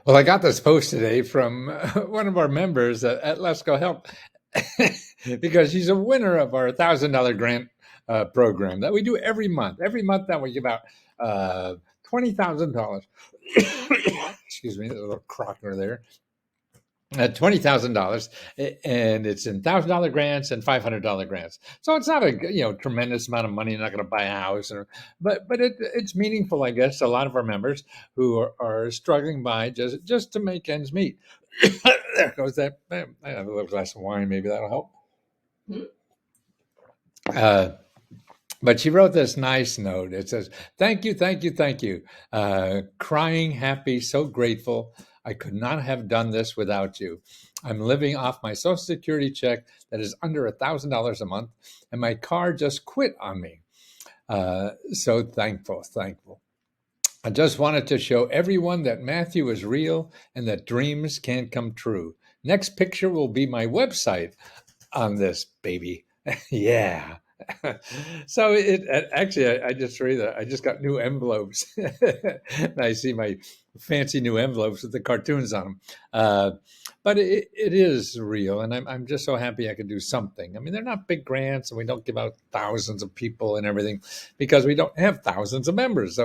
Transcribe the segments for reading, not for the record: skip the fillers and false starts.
Well, I got this post today from one of our members at Lesko Help because she's a winner of our $1,000 grant program that we do every month. Every month that we give out $20,000. Excuse me, there's a little crocker there. $20,000, and it's in $1,000 grants and $500 grants. So it's not a tremendous amount of money. You're not going to buy a house, but it's meaningful, I guess, to a lot of our members who are struggling by just to make ends meet. There goes that. I have a little glass of wine. Maybe that'll help. Uh, but she wrote this nice note. It says, "Thank you, thank you, thank you. Crying, happy, so grateful. I could not have done this without you. I'm living off my Social Security check that is under $1,000 a month, and my car just quit on me. So thankful, thankful. I just wanted to show everyone that Matthew is real and that dreams can come true. Next picture will be my website on this baby." Yeah. So actually, I just read that I just got new envelopes. And I see my fancy new envelopes with the cartoons on them. But it is real, and I'm just so happy I could do something. I mean, they're not big grants, and we don't give out thousands of people and everything because we don't have thousands of members.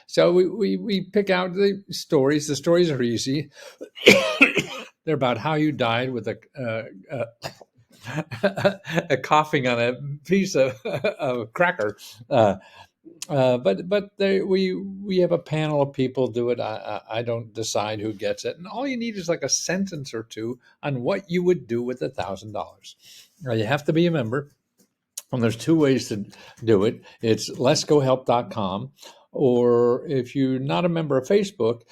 So we pick out the stories. The stories are easy. They're about how you died with a coughing on a piece of cracker. But we have a panel of people do it. I don't decide who gets it, and all you need is like a sentence or two on what you would do with $1,000. Now you have to be a member. And there's two ways to do it. It's leskohelp.com, or if you're not a member of Facebook,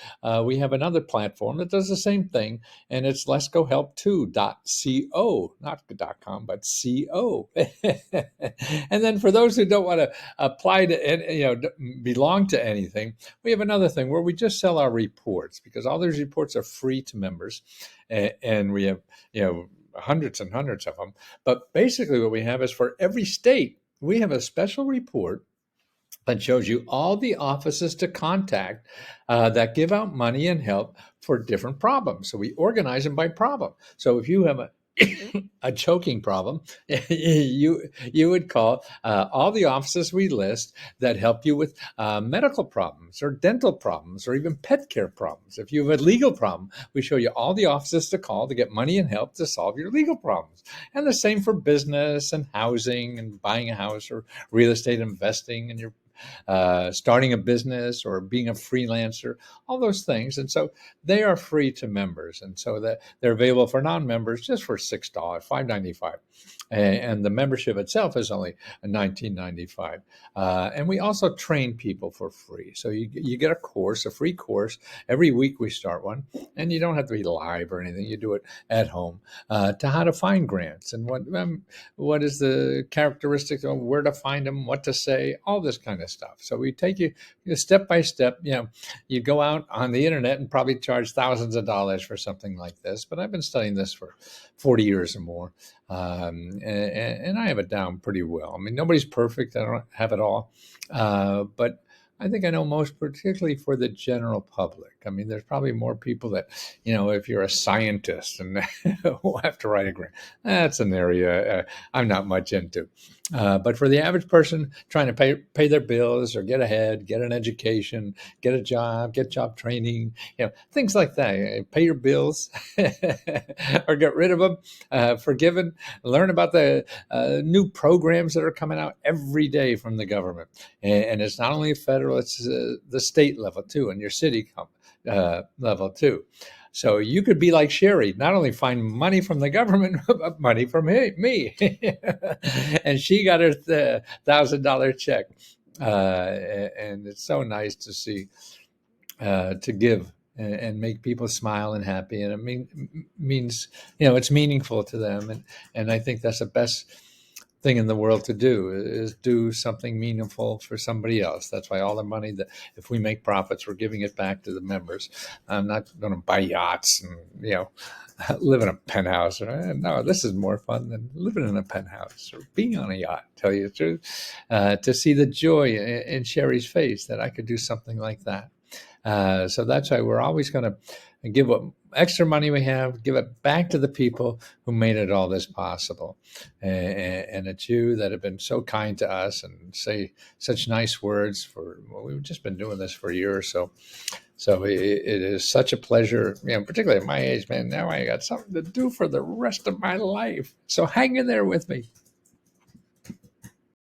we have another platform that does the same thing, and it's leskohelp2.co, not .com, but .co. And then for those who don't want to apply to, belong to anything, we have another thing where we just sell our reports, because all those reports are free to members, and we have, hundreds and hundreds of them. But basically what we have is for every state, we have a special report that shows you all the offices to contact that give out money and help for different problems. So we organize them by problem. So if you have a choking problem, you would call all the offices we list that help you with medical problems or dental problems or even pet care problems. If you have a legal problem, we show you all the offices to call to get money and help to solve your legal problems. And the same for business and housing and buying a house or real estate investing and your starting a business or being a freelancer, all those things. And so they are free to members. And so that they're available for non-members just for $6, $5.95. And the membership itself is only $19.95. And we also train people for free. So you get a course, a free course. Every week we start one. And you don't have to be live or anything. You do it at home to how to find grants and what is the characteristics of where to find them, what to say, all this kind of stuff. So we take you step by step. You go out on the internet and probably charge thousands of dollars for something like this. But I've been studying this for 40 years or more. And I have it down pretty well. I mean, nobody's perfect. I don't have it all. But I think I know most, particularly for the general public. I mean, there's probably more people that, if you're a scientist and will have to write a grant, that's an area I'm not much into. But for the average person trying to pay their bills or get ahead, get an education, get a job, get job training, things like that, pay your bills or get rid of them, forgiven, learn about the new programs that are coming out every day from the government. And it's not only federal, it's the state level too, and your city level too. So you could be like Sherry, not only find money from the government, but money from me. And she got her $1,000 check. And it's so nice to see, to give and make people smile and happy. And it means, it's meaningful to them. And I think that's the best thing in the world to do, is do something meaningful for somebody else. That's why all the money that, if we make profits, we're giving it back to the members. I'm not going to buy yachts and live in a penthouse. No, this is more fun than living in a penthouse or being on a yacht, tell you the truth. To see the joy in Sherry's face that I could do something like that. So that's why we're always going to give what extra money we have, give it back to the people who made it all this possible. And it's you that have been so kind to us and say such nice words for, well, we've just been doing this for a year or so. So it is such a pleasure, particularly at my age, man. Now I got something to do for the rest of my life. So hang in there with me.